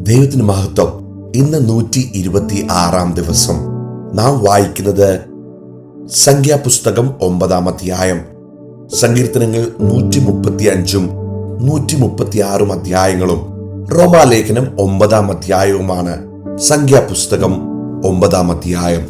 ദൈവത്തിന് മഹത്വം. ഇന്ന് 126 ദിവസം. നാം വായിക്കുന്നത് സംഖ്യാപുസ്തകം 9 അധ്യായം. സങ്കീർത്തനങ്ങൾ 135 136 അധ്യായങ്ങളും റോമാലേഖനം 9 അധ്യായവുമാണ്. സംഖ്യാപുസ്തകം 9 അധ്യായം.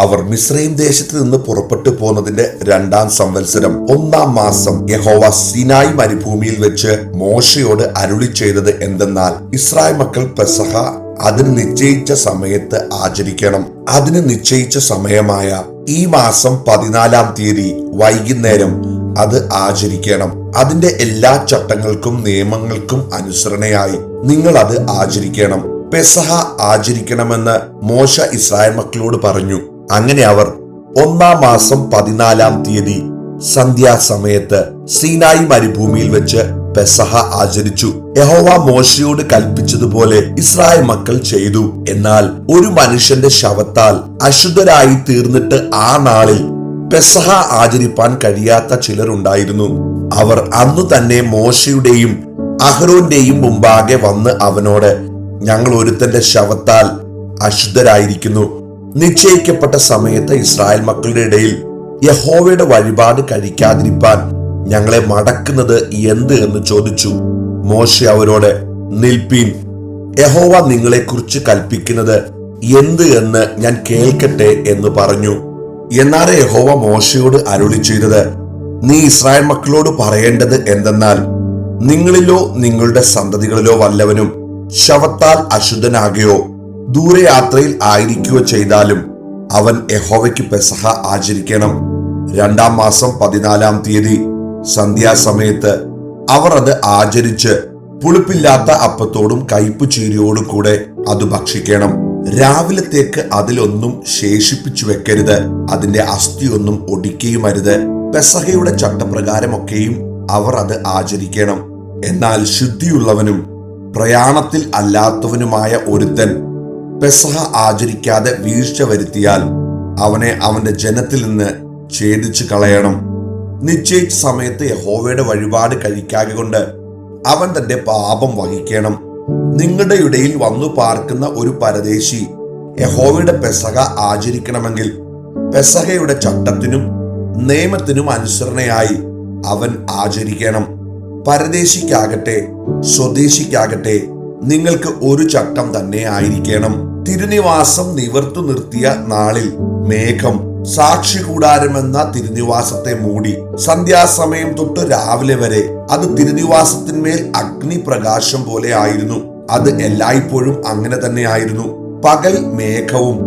അവർ മിസ്രയീം ദേശത്ത് നിന്ന് പുറപ്പെട്ടു പോന്നതിന്റെ 2-ാം സംവത്സരം 1-ാം മാസം യഹോവ സീനായി മരുഭൂമിയിൽ വെച്ച് മോശയോട് അരുളി ചെയ്തത് എന്തെന്നാൽ, ഇസ്രായേൽ മക്കൾ പെസഹ അതിന് നിശ്ചയിച്ച സമയത്ത് ആചരിക്കണം. അതിന് നിശ്ചയിച്ച സമയമായ ഈ മാസം 14-ാം തീയതി വൈകുന്നേരം അത് ആചരിക്കണം. അതിന്റെ എല്ലാ ചട്ടങ്ങൾക്കും നിയമങ്ങൾക്കും അനുസരണയായി നിങ്ങൾ അത് ആചരിക്കണം. പെസഹ ആചരിക്കണമെന്ന് മോശ ഇസ്രായേൽ മക്കളോട് പറഞ്ഞു. അങ്ങനെ അവർ 1-ാം മാസം 14-ാം തീയതി സന്ധ്യാസമയത്ത് സീനായി മരുഭൂമിയിൽ വെച്ച് പെസഹ ആചരിച്ചു. യഹോവ മോശയോട് കൽപ്പിച്ചതുപോലെ ഇസ്രായേൽ മക്കൾ ചെയ്തു. എന്നാൽ ഒരു മനുഷ്യന്റെ ശവത്താൽ അശുദ്ധരായി തീർന്നിട്ട് ആ നാളിൽ പെസഹ ആചരിപ്പാൻ കഴിയാത്ത ചിലരുണ്ടായിരുന്നു. അവർ അന്നു തന്നെ മോശയുടെയും അഹ്റോന്റെയും മുമ്പാകെ വന്ന് അവനോട്, ഞങ്ങൾ ഒരുത്തന്റെ ശവത്താൽ അശുദ്ധരായിരിക്കുന്നു. നിശ്ചയിക്കപ്പെട്ട സമയത്ത് ഇസ്രായേൽ മക്കളുടെ ഇടയിൽ യഹോവയുടെ വഴിപാട് കഴിക്കാതിരിപ്പാൻ ഞങ്ങളെ മടക്കുന്നത് എന്ത് എന്ന് ചോദിച്ചു. മോശ അവരോട്, നിൽപ്പീൻ, യഹോവ നിങ്ങളെ കുറിച്ച് കൽപ്പിക്കുന്നത് എന്ത് എന്ന് ഞാൻ കേൾക്കട്ടെ എന്ന് പറഞ്ഞു. എന്നാൽ യഹോവ മോശയോട് അരുളി ചെയ്തത്, നീ ഇസ്രായേൽ മക്കളോട് പറയേണ്ടത് എന്തെന്നാൽ, നിങ്ങളിലോ നിങ്ങളുടെ സന്തതികളിലോ വല്ലവനും ശവത്താൽ അശുദ്ധനാകുകയോ ദൂരയാത്രയിൽ ആയിരിക്കുകയോ ചെയ്താലും അവൻ യഹോവയ്ക്ക് പെസഹ ആചരിക്കണം. 2-ാം മാസം 14-ാം തീയതി സന്ധ്യാസമയത്ത് അവർ അത് ആചരിച്ച് പുളിപ്പില്ലാത്ത അപ്പത്തോടും കയ്പു ചീരയോടും കൂടെ അത് ഭക്ഷിക്കണം. രാവിലത്തേക്ക് അതിലൊന്നും ശേഷിപ്പിച്ചു വെക്കരുത്, അതിന്റെ അസ്ഥിയൊന്നും ഒടിക്കുകയുമരുത്. പെസഹയുടെ ചട്ടപ്രകാരമൊക്കെയും അവർ അത് ആചരിക്കണം. എന്നാൽ ശുദ്ധിയുള്ളവനും പ്രയാണത്തിൽ അല്ലാത്തവനുമായ ഒരുത്തൻ പെസഹ ആചരിക്കാതെ വീഴ്ച വരുത്തിയാൽ അവനെ അവന്റെ ജനത്തിൽ നിന്ന് ഛേദിച്ചു കളയണം. നിശ്ചയിച്ച സമയത്ത് യഹോവയുടെ വഴിപാട് കഴിക്കാതെ കൊണ്ട് അവൻ തന്റെ പാപം വഹിക്കണം. നിങ്ങളുടെ ഇടയിൽ വന്നു പാർക്കുന്ന ഒരു പരദേശി യഹോവയുടെ പെസഹ ആചരിക്കണമെങ്കിൽ പെസഹയുടെ ചട്ടത്തിനും നിയമത്തിനും അനുസരണയായി അവൻ ആചരിക്കണം. പരദേശിക്കാകട്ടെ സ്വദേശിക്കാകട്ടെ നിങ്ങൾക്ക് ഒരു ചട്ടം തന്നെ ആയിരിക്കണം. തിരുനിവാസം നിവർത്തി നിർത്തിയ നാളിൽ മേഘം സാക്ഷി കൂടാരമെന്ന തിരുനിവാസത്തെ മൂടി. സന്ധ്യാസമയം തൊട്ട് രാവിലെ വരെ അത് തിരുനിവാസത്തിന്മേൽ അഗ്നിപ്രകാശം പോലെ ആയിരുന്നു. അത് എല്ലായ്പ്പോഴും അങ്ങനെ തന്നെ ആയിരുന്നു. പകൽ മേഘവും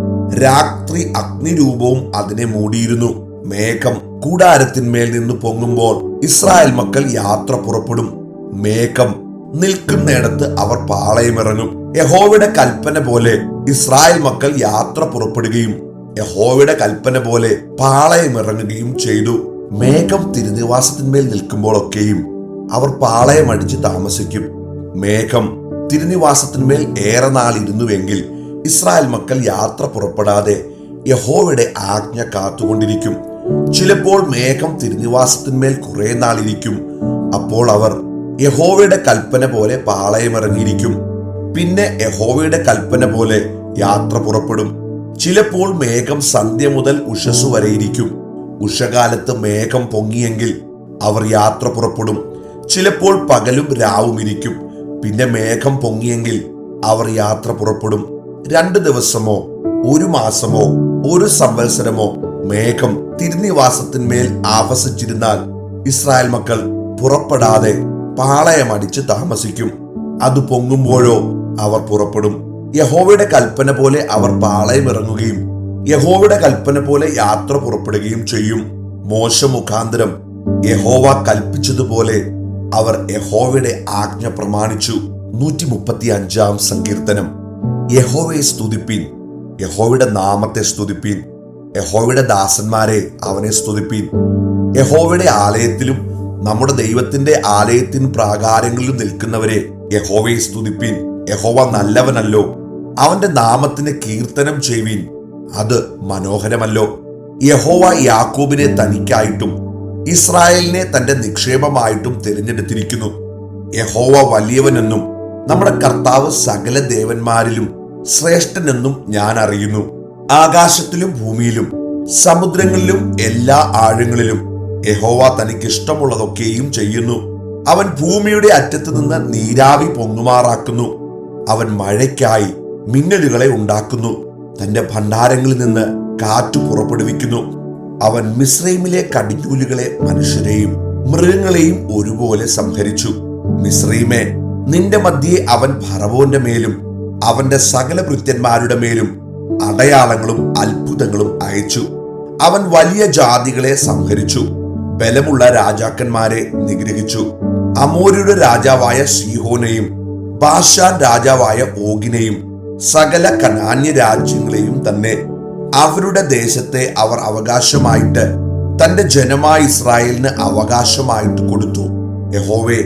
രാത്രി അഗ്നിരൂപവും അതിനെ മൂടിയിരുന്നു. മേഘം കൂടാരത്തിന്മേൽ നിന്ന് പൊങ്ങുമ്പോൾ ഇസ്രായേൽ മക്കൾ യാത്ര പുറപ്പെടും. മേഘം നിൽക്കുന്നിടത്ത് അവർ പാളയമിറങ്ങും. യഹോവയുടെ കൽപ്പന പോലെ ഇസ്രായേൽ മക്കൾ യാത്ര പുറപ്പെടുകയും യഹോവയുടെ കൽപ്പന പോലെ പാളയമിറങ്ങുകയും ചെയ്തു. മേഘം തിരുനിവാസത്തിന്മേൽ നിൽക്കുമ്പോഴൊക്കെയും അവർ പാളയമടിച്ച് താമസിക്കും. മേഘം തിരുനിവാസത്തിന്മേൽ ഏറെ നാൾ ഇരുന്നുവെങ്കിൽ ഇസ്രായേൽ മക്കൾ യാത്ര പുറപ്പെടാതെ യഹോവയുടെ ആജ്ഞ കാത്തുകൊണ്ടിരിക്കും. ചിലപ്പോൾ മേഘം തിരുനിവാസത്തിന്മേൽ കുറെ നാൾ ഇരിക്കും. അപ്പോൾ അവർ യഹോവയുടെ കൽപ്പന പോലെ പാളയമിറങ്ങിയിരിക്കും. പിന്നെ യഹോവയുടെ കൽപ്പന പോലെ യാത്ര പുറപ്പെടും. ചിലപ്പോൾ മേഘം സന്ധ്യ മുതൽ ഉഷസ്സു വരെ ഇരിക്കും. ഉഷകാലത്ത് മേഘം പൊങ്ങിയെങ്കിൽ അവർ യാത്ര പുറപ്പെടും. ചിലപ്പോൾ പകലും രാവും ഇരിക്കും. പിന്നെ മേഘം പൊങ്ങിയെങ്കിൽ അവർ യാത്ര പുറപ്പെടും. 2 ദിവസമോ 1 മാസമോ 1 സംവത്സരമോ മേഘം തിരുനിവാസത്തിന്മേൽ ആവസിച്ചിരുന്നാൽ ഇസ്രായേൽ മക്കൾ പുറപ്പെടാതെ പാളയമടിച്ച് താമസിക്കും. അത് പൊങ്ങുമ്പോഴോ അവർ പുറപ്പെടും. യഹോവയുടെ കൽപ്പന പോലെ അവർ പാളയമിറങ്ങുകയും യഹോവയുടെ കൽപ്പന പോലെ യാത്ര പുറപ്പെടുകയും ചെയ്യും. മോശ മുഖാന്തരം യഹോവ കൽപ്പിച്ചതുപോലെ അവർ യഹോവയുടെ ആജ്ഞ പ്രമാണിച്ചു. 135-ാം സങ്കീർത്തനം. യഹോവയെ സ്തുതിപ്പീൻ, യഹോവയുടെ നാമത്തെ സ്തുതിപ്പീൻ, യഹോവയുടെ ദാസന്മാരെ അവനെ സ്തുതിപ്പീൻ. യഹോവയുടെ ആലയത്തിലും നമ്മുടെ ദൈവത്തിന്റെ ആലയത്തിൻ പ്രാകാരങ്ങളിലും നിൽക്കുന്നവരെ യഹോവയെ സ്തുതിപ്പീൻ. യഹോവ നല്ലവനല്ലോ, അവന്റെ നാമത്തിന് കീർത്തനം ചെയ്യുവീൻ, അത് മനോഹരമല്ലോ. യഹോവ യാക്കോബിനെ തനിക്കായിട്ടും ഇസ്രായേലിനെ തന്റെ നിക്ഷേപമായിട്ടും തിരഞ്ഞെടുത്തിരിക്കുന്നു. യഹോവ വലിയവനെന്നും നമ്മുടെ കർത്താവ് സകല ദേവന്മാരിലും ശ്രേഷ്ഠനെന്നും ഞാൻ അറിയുന്നു. ആകാശത്തിലും ഭൂമിയിലും സമുദ്രങ്ങളിലും എല്ലാ ആഴങ്ങളിലും യഹോവ തനിക്ക് ഇഷ്ടമുള്ളതൊക്കെയും ചെയ്യുന്നു. അവൻ ഭൂമിയുടെ അറ്റത്ത് നിന്ന് നീരാവി പൊങ്ങുമാറാക്കുന്നു. അവൻ മഴയ്ക്കായി മിന്നലുകളെ ഉണ്ടാക്കുന്നു. തന്റെ ഭണ്ഡാരങ്ങളിൽ നിന്ന് കാറ്റു പുറപ്പെടുവിക്കുന്നു. അവൻ മിസ്രൈമിലെ കടിഞ്ഞൂലുകളെ മനുഷ്യരെയും മൃഗങ്ങളെയും ഒരുപോലെ സംഹരിച്ചു. മിസ്രൈമേ, നിന്റെ മധ്യേ അവൻ ഫറവോന്റെ മേലും അവന്റെ സകല ഭൃത്യന്മാരുടെ മേലും അടയാളങ്ങളും അത്ഭുതങ്ങളും അയച്ചു. അവൻ വലിയ ജാതികളെ സംഹരിച്ചു, ബലമുള്ള രാജാക്കന്മാരെ നിഗ്രഹിച്ചു. അമോര്യരുടെ രാജാവായ സീഹോനെയും ബാശാൻ രാജാവായ ഓഗിനെയും സകല കനാന്യ രാജ്യങ്ങളെയും തന്നെ. അവരുടെ ദേശത്തെ അവർ അവകാശമായിട്ട് തന്റെ ജനമായ ഇസ്രായേലിന് അവകാശമായിട്ട് കൊടുത്തു. യഹോവേ,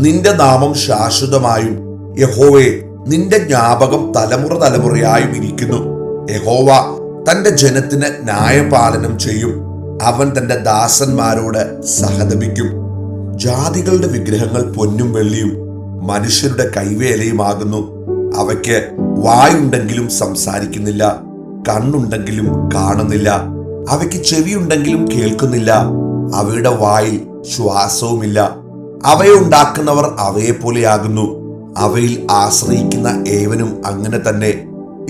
നിന്റെ നാമം ശാശ്വതമായും യഹോവേ, നിന്റെ ജ്ഞാപകം തലമുറ തലമുറയായും ഇരിക്കുന്നു. യഹോവ തന്റെ ജനത്തിന് ന്യായപാലനം ചെയ്യും. അവൻ തന്റെ ദാസന്മാരോട് സഹതപിക്കും. ജാതികളുടെ വിഗ്രഹങ്ങൾ പൊന്നും വെള്ളിയും മനുഷ്യരുടെ കൈവേലയുമാകുന്നു. അവയ്ക്ക് വായുണ്ടെങ്കിലും സംസാരിക്കുന്നില്ല, കണ്ണുണ്ടെങ്കിലും കാണുന്നില്ല, അവയ്ക്ക് ചെവിയുണ്ടെങ്കിലും കേൾക്കുന്നില്ല, അവയുടെ വായിൽ ശ്വാസവുമില്ല. അവയെ ഉണ്ടാക്കുന്നവർ അവയെ പോലെയാകുന്നു. അവയിൽ ആശ്രയിക്കുന്ന ഏവനും അങ്ങനെ തന്നെ.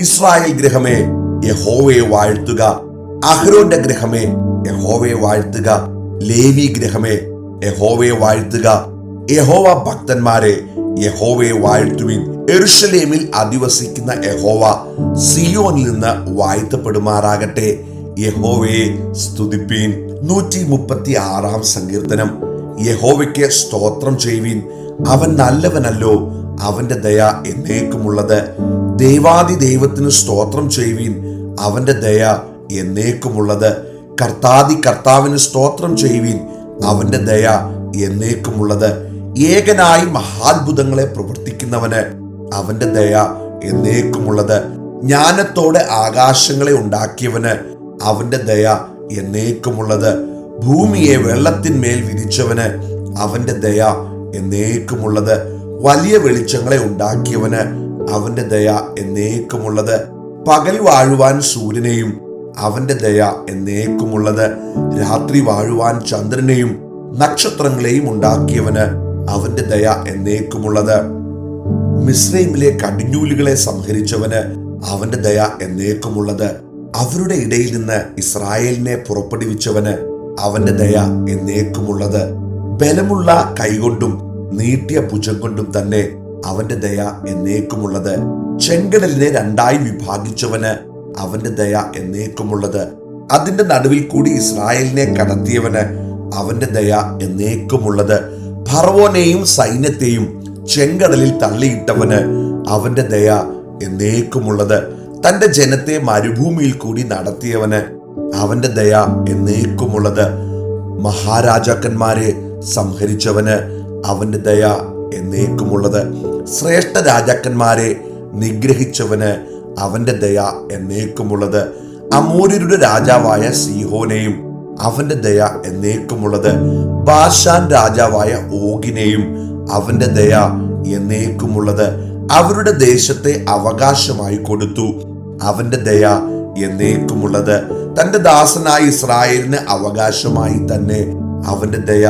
ഇസ്രായേൽ ഗൃഹമേ, യഹോവയെ വാഴ്ത്തുക. അഹ്റോന്റെ ഗൃഹമേ, യഹോവയെ വാഴ്ത്തുക. ലേവി ഗൃഹമേ, യഹോവയെ വാഴ്ത്തുക. യഹോവ ഭക്തന്മാരെ, യഹോവയെ വാഴ്ത്തുവിൻ. യെരൂശലേമിൽ അധിവസിക്കുന്ന യഹോവ സിയോനിൽ നിന്ന് വാഴ്ത്തപ്പെടുമാറാകട്ടെ. യഹോവയെ സ്തുതിപ്പീൻ. 136 സങ്കീർത്തനം. യഹോവയ്ക്ക് സ്തോത്രം ചെയ്യുവിൻ. അവൻ നല്ലവനല്ലോ, അവന്റെ ദയ എന്നേക്കുമുള്ളത്. ദേവാദി ദൈവത്തിന് സ്തോത്രം ചെയ്യുവിൻ. അവന്റെ ദയ എന്നേക്കുമുള്ളത്. കർത്താദി കർത്താവിന് സ്തോത്രം ചെയ്യുവിൻ. അവന്റെ ദയ എന്നേക്കുമുള്ളത്. ഏകനായി മഹാത്ഭുതങ്ങളെ പ്രവർത്തിക്കുന്നവന് അവന്റെ ദയ എന്നേക്കുമുള്ളത്. ജ്ഞാനത്തോടെ ആകാശങ്ങളെ ഉണ്ടാക്കിയവന് അവന്റെ ദയ എന്നേക്കുമുള്ളത്. ഭൂമിയെ വെള്ളത്തിന്മേൽ വിരിച്ചവന് അവന്റെ ദയ എന്നേക്കുമുള്ളത്. വലിയ വെളിച്ചങ്ങളെ ഉണ്ടാക്കിയവന് അവന്റെ ദയ എന്നേക്കുമുള്ളത്. പകൽ വാഴുവാൻ സൂര്യനെയും അവന്റെ ദയ എന്നേക്കുമുള്ളത്. രാത്രി വാഴുവാൻ ചന്ദ്രനെയും നക്ഷത്രങ്ങളെയും ഉണ്ടാക്കിയവന് അവന്റെ ദയ എന്നേക്കുമുള്ളത്. മിസ്രൈമിലെ കടിഞ്ഞൂലുകളെ സംഹരിച്ചവന് അവന്റെ ദയ എന്നേക്കുമുള്ളത്. അവരുടെ ഇടയിൽ നിന്ന് ഇസ്രായേലിനെ പുറപ്പെടുവിച്ചവന് അവന്റെ ദയ എന്നേക്കുമുള്ളത്. ബലമുള്ള കൈകൊണ്ടും നീട്ടിയ ഭുജം കൊണ്ടും തന്നെ അവന്റെ ദയ എന്നേക്കുമുള്ളത്. ചെങ്കടലിനെ രണ്ടായി വിഭാഗിച്ചവന് അവന്റെ ദയ എന്നേക്കുമുള്ളത്. അതിന്റെ നടുവിൽ കൂടി ഇസ്രായേലിനെ കടത്തിയവന് അവന്റെ ദയ എന്നേക്കുമുള്ളത്. ഫറവോനെയും സൈന്യത്തെയും ചെങ്കടലിൽ തള്ളിയിട്ടവന് അവന്റെ ദയ എന്നേക്കുമുള്ളത്. തന്റെ ജനത്തെ മരുഭൂമിയിൽ കൂടി നടത്തിയവന് അവന്റെ ദയ എന്നേക്കുമുള്ളത്. മഹാരാജാക്കന്മാരെ സംഹരിച്ചവന് അവന്റെ ദയ എന്നേക്കുമുള്ളത്. ശ്രേഷ്ഠ രാജാക്കന്മാരെ നിഗ്രഹിച്ചവന് അവന്റെ ദയ എന്നേക്കുമുള്ളത്. അമോര്യരുടെ രാജാവായ സീഹോനെയും അവന്റെ ദയ എന്നേക്കുമുള്ളത്. ബാശാൻ രാജാവായ ഓഗിനെയും അവന്റെ ദയ എന്നേക്കുമുള്ളത്. അവരുടെ ദേശത്തെ അവകാശമായി കൊടുത്തു. അവന്റെ ദയ എന്നേക്കുമുള്ളത്. തന്റെ ദാസനായ ഇസ്രായേലിന് അവകാശമായി തന്നെ അവന്റെ ദയ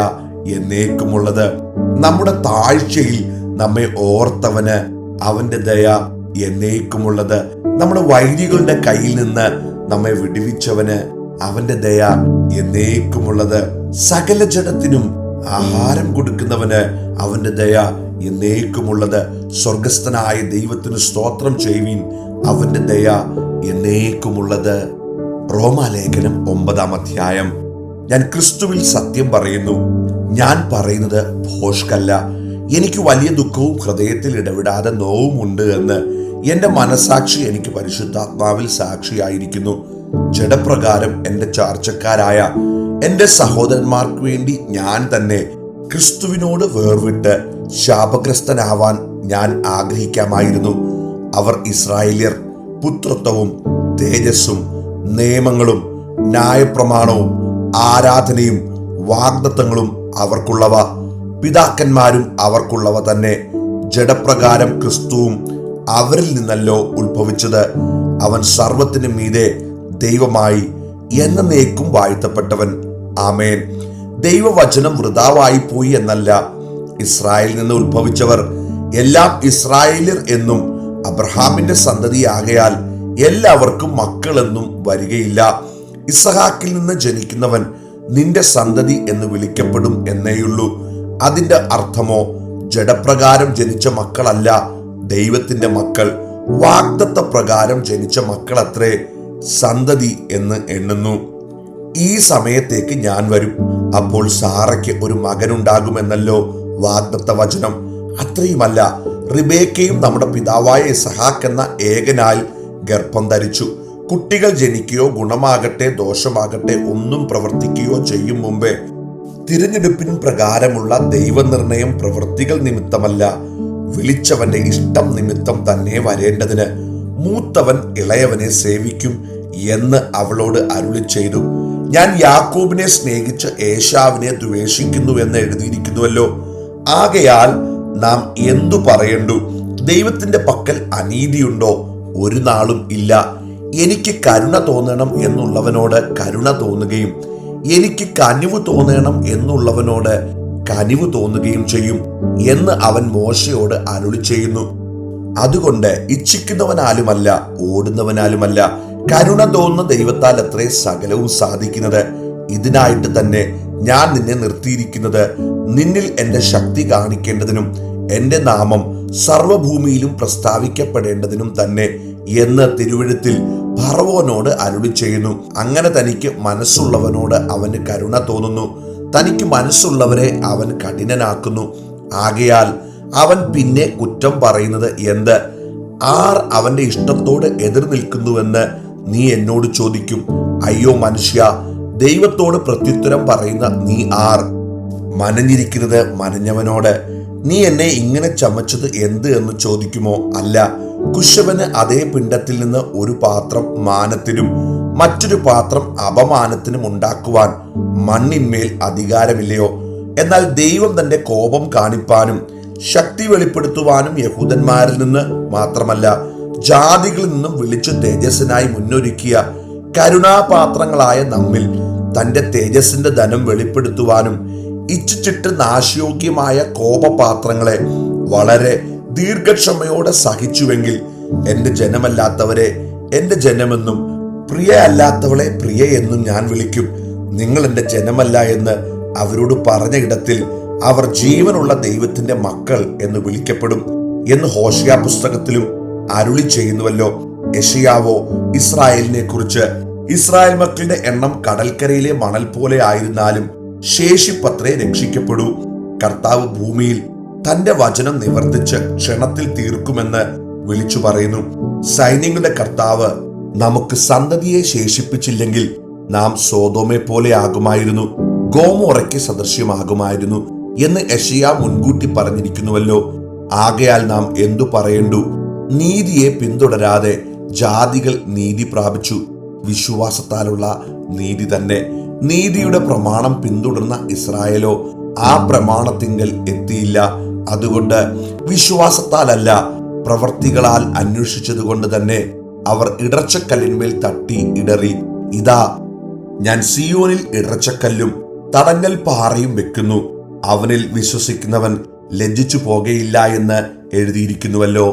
എന്നേക്കുമുള്ളത്. നമ്മുടെ താഴ്ചയിൽ നമ്മെ ഓർത്തവന് അവന്റെ ദയ എന്നേക്കുമുള്ളത്. നമ്മുടെ വൈരികളുടെ കയ്യിൽ നിന്ന് നമ്മെ വിടുവിച്ചവന് അവന്റെ ദയ എന്നേക്കുമുള്ളത്. സകല ജനത്തിനും ആഹാരം കൊടുക്കുന്നവന് അവന്റെ ദയ എന്നേക്കുമുള്ളത്. സ്വർഗസ്ഥനായ ദൈവത്തിന് സ്തോത്രം ചെയ്യുവിൻ. അവന്റെ ദയ എന്നേക്കുമുള്ളത്. റോമാലേഖനം 9 അധ്യായം. ഞാൻ ക്രിസ്തുവിൽ സത്യം പറയുന്നു. ഞാൻ പറയുന്നത് ഭോഷ്കല്ല. എനിക്ക് വലിയ ദുഃഖവും ഹൃദയത്തിൽ ഇടവിടാതെ നോവുമുണ്ട് എന്ന് എന്റെ മനസാക്ഷി എനിക്ക് പരിശുദ്ധാത്മാവിൽ സാക്ഷിയായിരിക്കുന്നു. ജഡപ്രകാരം എന്റെ ചാർച്ചക്കാരായ എന്റെ സഹോദരന്മാർക്ക് വേണ്ടി ഞാൻ തന്നെ ക്രിസ്തുവിനോട് വേർവിട്ട് ശാപഗ്രസ്തനാവാൻ ഞാൻ ആഗ്രഹിക്കാമായിരുന്നു. അവർ ഇസ്രായേല്യർ പുത്രത്വവും തേജസ്സും നിയമങ്ങളും ന്യായപ്രമാണവും ആരാധനയും വാഗ്ദത്തങ്ങളും അവർക്കുള്ളവ, പിതാക്കന്മാരും അവർക്കുള്ളവ തന്നെ. ജഡപ്രകാരം ക്രിസ്തുവും അവരിൽ നിന്നല്ലോ ഉത്ഭവിച്ചത്. അവൻ സർവത്തിനും മീതെ ദൈവമായി എന്നേക്കും വാഴ്ത്തപ്പെട്ടവൻ. ആമേൻ. ദൈവവചനം വൃഥാവായി പോയി എന്നല്ല, ഇസ്രായേലിൽ നിന്ന് ഉത്ഭവിച്ചവർ എല്ലാം ഇസ്രായേലിയർ എന്നും അബ്രഹാമിന്റെ സന്തതിയാകയാൽ എല്ലാവർക്കും മക്കളെന്നും വരികയില്ല. ഇസഹാക്കിൽ നിന്ന് ജനിക്കുന്നവൻ നിന്റെ സന്തതി എന്ന് വിളിക്കപ്പെടും എന്നേയുള്ളൂ. അതിന്റെ അർത്ഥമോ ജഡപ്രകാരം ജനിച്ച മക്കളല്ല ദൈവത്തിന്റെ മക്കൾ, വാഗ്ദത്ത പ്രകാരം ജനിച്ച മക്കളത്രേ സന്തതി എന്ന് എണ്ണുന്നു. ഈ സമയത്തേക്ക് ഞാൻ വരും, അപ്പോൾ സാറയ്ക്ക് ഒരു മകനുണ്ടാകുമെന്നല്ലോ വാഗ്ദത്ത വചനം. അത്രയുമല്ല, റിബേക്കയും നമ്മുടെ പിതാവായ ഇസഹാക്ക് എന്ന ഏകനായി ഗർഭം ധരിച്ചു. കുട്ടികൾ ജനിക്കുകയോ ഗുണമാകട്ടെ ദോഷമാകട്ടെ ഒന്നും പ്രവർത്തിക്കുകയോ ചെയ്യും മുമ്പേ തിരഞ്ഞെടുപ്പിൻ പ്രകാരമുള്ള ദൈവനിർണയം പ്രവൃത്തികൾ നിമിത്തമല്ല, വിളിച്ചവന്റെ ഇഷ്ടം നിമിത്തം തന്നെ വരേണ്ടതിന് മൂത്തവൻ ഇളയവനെ സേവിക്കും എന്ന് അവളോട് അരുളി ചെയ്തു. ഞാൻ യാക്കോബിനെ സ്നേഹിച്ച് ഏശാവിനെ ദ്വേഷിക്കുന്നു എന്ന് എഴുതിയിരിക്കുന്നുവല്ലോ. ആകയാൽ നാം എന്തു പറയണ്ടു? ദൈവത്തിന്റെ പക്കൽ അനീതിയുണ്ടോ? ഒരു നാളും ഇല്ല. എനിക്ക് കരുണ തോന്നണം എന്നുള്ളവനോട് കരുണ തോന്നുകയും എനിക്ക് കനിവ് തോന്നണം എന്നുള്ളവനോട് കനിവ് തോന്നുകയും ചെയ്യും എന്ന് അവൻ മോശയോട് അരുളി ചെയ്യുന്നു. അതുകൊണ്ട് ഇച്ഛിക്കുന്നവനാലുമല്ല ഓടുന്നവനാലുമല്ല, കരുണ തോന്നുന്ന ദൈവത്താൽ അത്രേ സകലവും സാധിക്കുന്നത്. ഇതിനായിട്ട് തന്നെ ഞാൻ നിന്നെ നിർത്തിയിരിക്കുന്നത്, നിന്നിൽ എന്റെ ശക്തി കാണിക്കേണ്ടതിനും എന്റെ നാമം സർവഭൂമിയിലും പ്രസ്താവിക്കപ്പെടേണ്ടതിനും തന്നെ എന്ന് തിരുവെഴുത്തിൽ ഫറവോനോട് അരുളി ചെയ്യുന്നു. അങ്ങനെ തനിക്ക് മനസ്സുള്ളവനോട് അവന് കരുണ തോന്നുന്നു, തനിക്ക് മനസ്സുള്ളവരെ അവൻ കഠിനനാക്കുന്നു. ആകയാൽ അവൻ പിന്നെ കുറ്റം പറയുന്നത് എന്ത്? ആർ അവന്റെ ഇഷ്ടത്തോട് എതിർ നിൽക്കുന്നുവെന്ന് നീ എന്നോട് ചോദിക്കും. അയ്യോ മനുഷ്യ, ദൈവത്തോട് പ്രത്യുത്തരം പറയുന്ന നീ ആർ? മനഞ്ഞിരിക്കുന്നത് മനഞ്ഞവനോട് നീ എന്നെ ഇങ്ങനെ ചമച്ചത് എന്ത് എന്ന് ചോദിക്കുമോ? അല്ല, കുശവന് അതേ പിണ്ടത്തിൽ നിന്ന് ഒരു പാത്രം മാനത്തിനും മറ്റൊരു പാത്രം അപമാനത്തിനും ഉണ്ടാക്കുവാൻ മണ്ണിന്മേൽ അധികാരമില്ലയോ? എന്നാൽ ദൈവം തന്റെ കോപം കാണിപ്പാനും ശക്തി വെളിപ്പെടുത്തുവാനും യഹൂദന്മാരിൽ നിന്ന് മാത്രമല്ല ജാതികളിൽ നിന്നും വിളിച്ചു തേജസ്സിനായി മുന്നൊരുക്കിയ കരുണാപാത്രങ്ങളായ നമ്മിൽ തന്റെ തേജസ്സിന്റെ ധനം വെളിപ്പെടുത്തുവാനും ഇച്ഛിച്ചിട്ട് നാശയോഗ്യമായ കോപപാത്രങ്ങളെ വളരെ ദീർഘക്ഷമയോടെ സഹിച്ചുവെങ്കിൽ എന്റെ ജനമല്ലാത്തവരെ എന്റെ ജനമെന്നും പ്രിയ അല്ലാത്തവളെ പ്രിയ എന്നും ഞാൻ വിളിക്കും. നിങ്ങൾ എന്റെ ജനമല്ല എന്ന് അവരോട് പറഞ്ഞ ഇടത്തിൽ അവർ ജീവനുള്ള ദൈവത്തിന്റെ മക്കൾ എന്ന് വിളിക്കപ്പെടും എന്ന് ഹോശേയ പുസ്തകത്തിലും അരുളി ചെയ്യുന്നുവല്ലോ. യെശയ്യാവോ ഇസ്രായേലിനെ കുറിച്ച്, ഇസ്രായേൽ മക്കളുടെ എണ്ണം കടൽക്കരയിലെ മണൽ പോലെ ആയിരുന്നാലും ശേഷിപ്പത്രേ രക്ഷിക്കപ്പെടൂ. കർത്താവ് ഭൂമിയിൽ തന്റെ വചനം നിവർത്തിച്ച് ക്ഷണത്തിൽ തീർക്കുമെന്ന് വിളിച്ചു പറയുന്നു. സൈന്യങ്ങളുടെ കർത്താവ് നമുക്ക് സന്തതിയെ ശേഷിപ്പിച്ചില്ലെങ്കിൽ നാം സോദോമെ പോലെ ആകുമായിരുന്നു, ഗോമോറയ്ക്ക് സദൃശ്യമാകുമായിരുന്നു എന്ന് യെശയ്യാ മുൻകൂട്ടി പറഞ്ഞിരിക്കുന്നുവല്ലോ. ആകയാൽ നാം എന്തു പറയണ്ടു? നീതിയെ പിന്തുടരാതെ ജാതികൾ നീതി പ്രാപിച്ചു. വിശ്വാസത്താലുള്ള നീതി തന്നെ. നീതിയുടെ പ്രമാണം പിന്തുടർന്ന ഇസ്രായേലോ ആ പ്രമാണത്തിങ്കൽ എത്തിയില്ല. അതുകൊണ്ട് വിശ്വാസത്താലല്ല പ്രവർത്തികളാൽ അന്വേഷിച്ചതുകൊണ്ട് തന്നെ അവർ ഇടർച്ചക്കല്ലിന്മേൽ തട്ടി ഇടറി. ഇതാ, ഞാൻ സിയോനിൽ ഇടർച്ചക്കല്ലും തടങ്ങൽ പാറയും വെക്കുന്നു, അവനിൽ വിശ്വസിക്കുന്നവൻ ലജ്ജിച്ചു പോകയില്ല എന്ന് എഴുതിയിരിക്കുന്നുവല്ലോ.